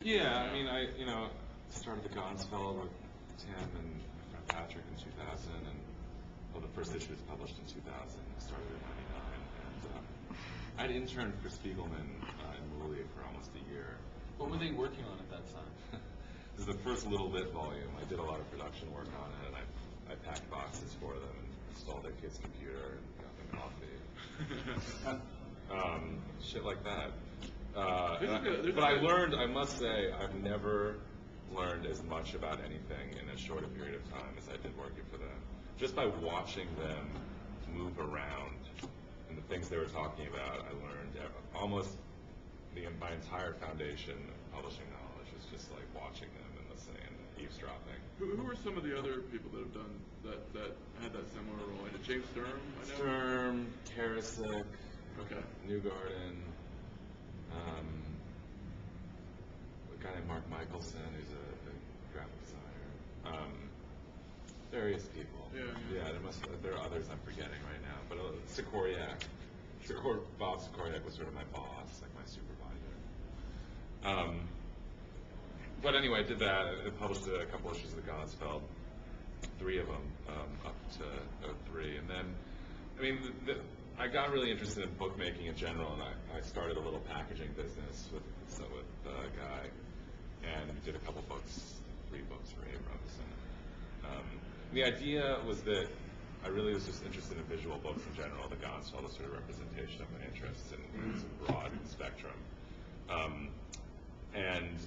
Yeah, I mean, started the Gonsfeld with Tim and my friend Patrick in 2000, and well, the first issue was published in 2000. I started in '99, and I'd interned for Spiegelman in Woolley for almost a year. What were they working on at that time? This is the first Little Bit volume. I did a lot of production work on it, and I packed boxes for them and installed their kid's computer and got them coffee. Shit like that. But I learned, I must say, I've never learned as much about anything in as short a period of time as I did working for them. Just by watching them move around and the things they were talking about, I learned almost my entire foundation of publishing knowledge is just like watching them and listening and eavesdropping. Who are some of the other people that have done that had that similar role? James Sturm, I know? Sturm, Karasik, okay. Newgarden, a guy named Mark Michelson, who's a graphic designer. Various people. Yeah, there are others I'm forgetting right now, but Sikoryak. Bob Sikoryak was sort of my boss, like my supervisor. But anyway, I did that. I published a couple issues of the Gonsfeld, 3 of them up to '03, and then, I mean, I got really interested in bookmaking in general, and I started a little packaging business with a guy, and we did a couple books, 3 books for Abrams. And the idea was that I really was just interested in visual books in general. The Gonsfeld is sort of representation of my interests, and it's a broad spectrum. And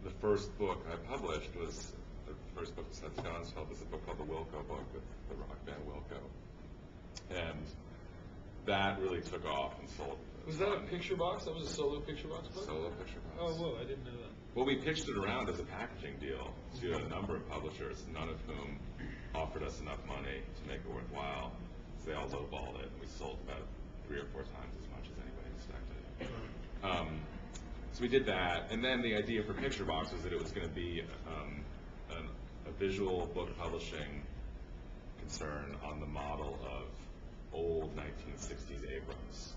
the first book I published was, the first book besides Gonsfeld was a book called The Wilco Book with the rock band Wilco. And that really took off and sold. Was that a picture box? That was a solo picture box book? Solo picture box. Oh, whoa, I didn't know that. Well, we pitched it around as a packaging deal to a number of publishers, none of whom offered us enough money to make it worthwhile. So they all lowballed it, and we sold about 3 or 4 times as much as anybody expected. So we did that, and then the idea for Picture Box was that it was going to be a visual book publishing concern on the model of old 1960s Abrams,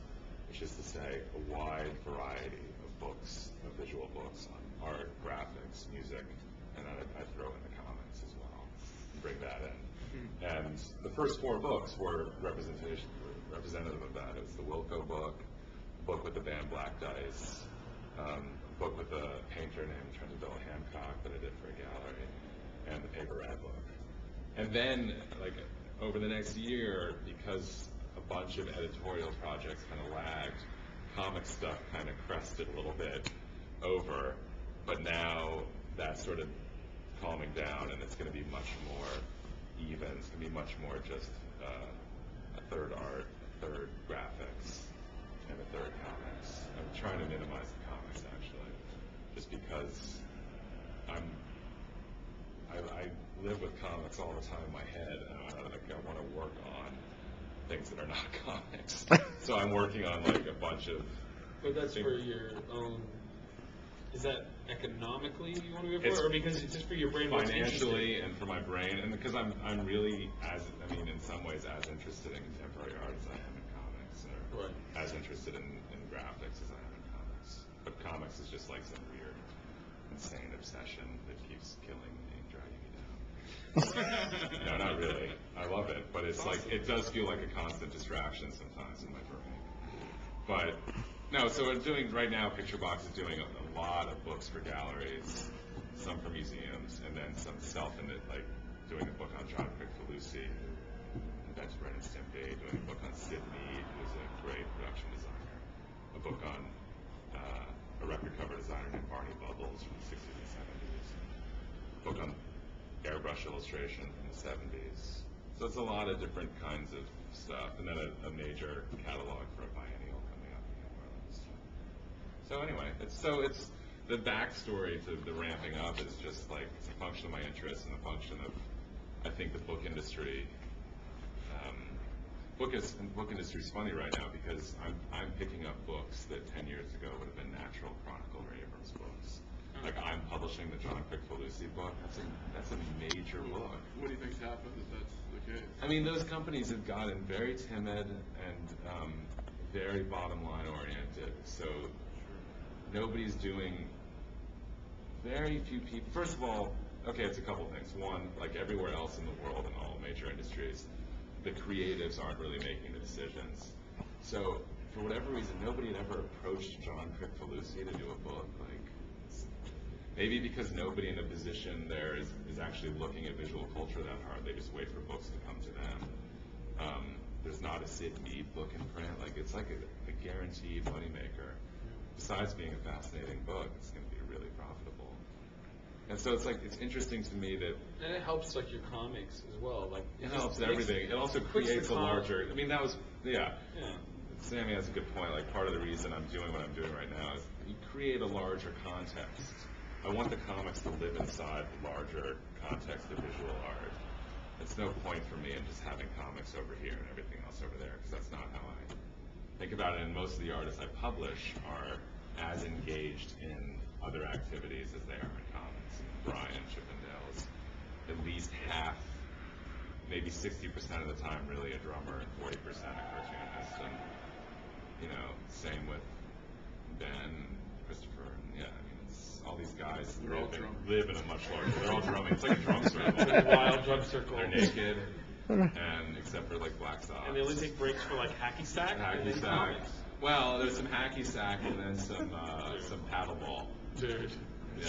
which is to say a wide variety of books, of visual books on art, graphics, music, and then I'd throw in the comics as well, and bring that in. And the first 4 books were representative of that. It was the Wilco book, a book with the band Black Dice, a book with a painter named Trentadilla Hancock that I did for a gallery, and the Paper Red book. And then, like, over the next year, because a bunch of editorial projects kind of lagged, comic stuff kind of crested a little bit over, but now that's sort of calming down, and it's going to be much more even. It's going to be much more just a third art, a third graphics, and a third comics. I'm trying to minimize the comics, actually, just because I live with comics all the time in my head, and I want to work on things that are not comics. So I'm working on like a bunch of. But that's for your own. Is that economically you want to go for, or because it's just for your brain? Financially and for my brain, and because I'm really in some ways as interested in contemporary art as I am in comics, or as interested in graphics as I am in comics. But comics is just like some weird, insane obsession that keeps killing me and dragging me down. No, not really. I love it, but it's like it does feel like a constant distraction sometimes in my brain. But no, so we're doing right now. Picture Box is doing a lot of books for galleries, some for museums, and then some self-independent, like doing a book on John Quick-Falusi, invented Ren and Stimpy, doing a book on Sid Mead, who's a great production designer, a book on a record cover designer named Barney Bubbles from the 60s and 70s, a book on airbrush illustration from the 70s. So it's a lot of different kinds of stuff, and then a major catalog for a biennial coming up in New Orleans. So anyway, it's the backstory to the ramping up is just like it's a function of my interests and a function of, I think, the book industry. Book industry is funny right now because I'm picking up books that 10 years ago would have been Natural, Chronicle, or Abrams books. Like I'm publishing the John Quick-Falusi book. That's a major book. What do you think's happened if that's the case? I mean, those companies have gotten very timid and very bottom line oriented. So nobody's doing very few people. First of all, okay, it's a couple things. One, like everywhere else in the world in all major industries, the creatives aren't really making the decisions. So for whatever reason, nobody had ever approached John Crick-Falusi to do a book. Like, maybe because nobody in a position there is actually looking at visual culture that hard. They just wait for books to come to them. There's not a Sid Mead book in print. Like, it's like a guaranteed moneymaker. Besides being a fascinating book, it's going to be really profitable. And so it's like, it's interesting to me that... And it helps like your comics as well. Like it helps everything. It also creates a larger... I mean, that was... Yeah. Sammy has a good point. Like, part of the reason I'm doing what I'm doing right now is you create a larger context. I want the comics to live inside the larger context of visual art. It's no point for me in just having comics over here and everything else over there, because that's not how I think about it. And most of the artists I publish are as engaged in other activities as they are in comics. Brian Chippendale's at least half, maybe 60% of the time really a drummer and 40% a cartoonist. And, you know, same with Ben, Christopher, and I mean, it's all these guys live in a much larger, they're all drumming. It's like a drum circle. It's a wild drum circle. They're naked, and except for like black socks. And they only take breaks for like hacky sack? Hacky sack. Well, there's some hacky sack and then some paddleball. Dude. Yeah.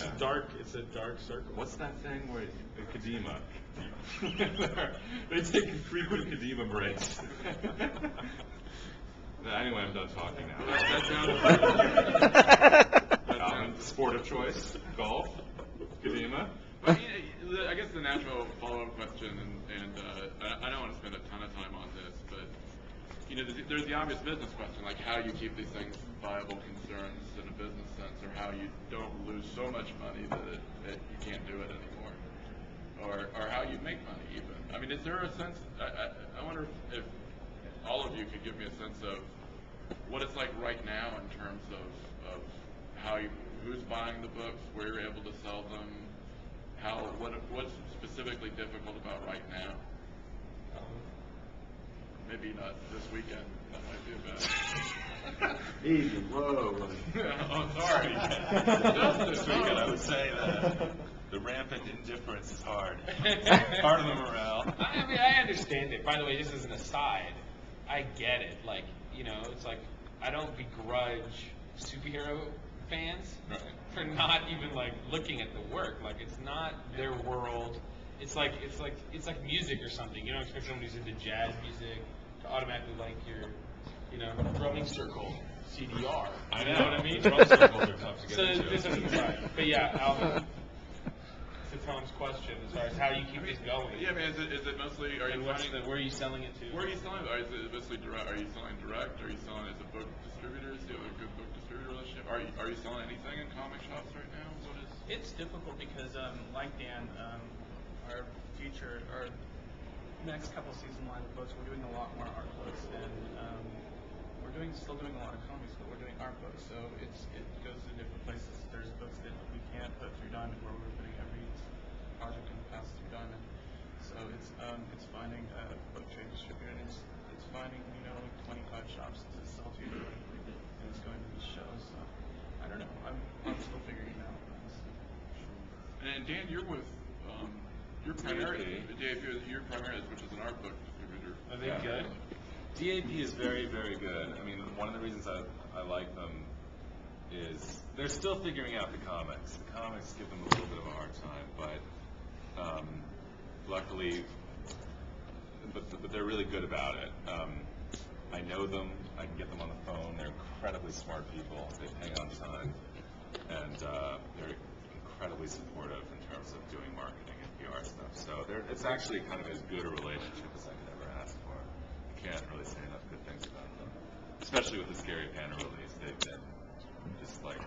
It's a dark circle. What's that thing where Kadima? They take frequent Kadima breaks. Anyway, I'm done talking now. Sport of choice, golf, Kadima. But, I guess the natural follow-up question, and I don't want to spend a ton of time on this, but you know, there's the obvious business question, like how you keep these things viable concerns in a business sense, or how you don't lose so much money that you can't do it anymore, or how you make money even. I mean, is there a sense? I wonder if all of you could give me a sense of what it's like right now in terms of how who's buying the books, where you're able to sell them, what's specifically difficult about right now. Maybe not this weekend. That might be a bad. Easy, whoa. Oh, sorry. Just this weekend, I would say the rampant indifference is hard. Part of the morale. I mean, I understand it. By the way, just as an aside, I get it. Like, you know, it's like I don't begrudge superhero fans for not even like looking at the work. Like, it's not their world. It's like music or something. You don't expect someone who's into jazz music to automatically like your, you know, drumming circle CDR. I know what I mean? Drum circles are tough to get into. This is aside. But yeah, Alvin, to Tom's question as far as how you keep this going. Yeah, I mean, is it mostly? Are you finding where are you selling it to? Where are you selling? Is it mostly direct? Are you selling direct? Are you selling as a book distributor? Do you have a good book distributor relationship? Are you selling anything in comic shops right now? What is? It's difficult because, like Dan, our next couple season line of books, we're doing a lot more art books, and we're still doing a lot of comics, but we're doing art books, so it goes to different places. There's books that we can't put through Diamond, where we're putting every project in the past through Diamond. So it's finding a book trade distributor, and it's finding, you know, like 25 shops to sell to, and it's going to these shows. So I don't know. I'm still figuring it out. And Dan, you're with your primary, which is an art book distributor. Are they good? DAP is very, very good. I mean, one of the reasons I like them is they're still figuring out the comics. The comics give them a little bit of a hard time, but luckily, but they're really good about it. I know them. I can get them on the phone. They're incredibly smart people. They pay on time, and they're incredibly supportive in terms of doing marketing and PR stuff. So it's actually kind of as good a relationship as I could ever ask for. I can't really say enough good things about them, especially with the Scary Panda release. They've been just like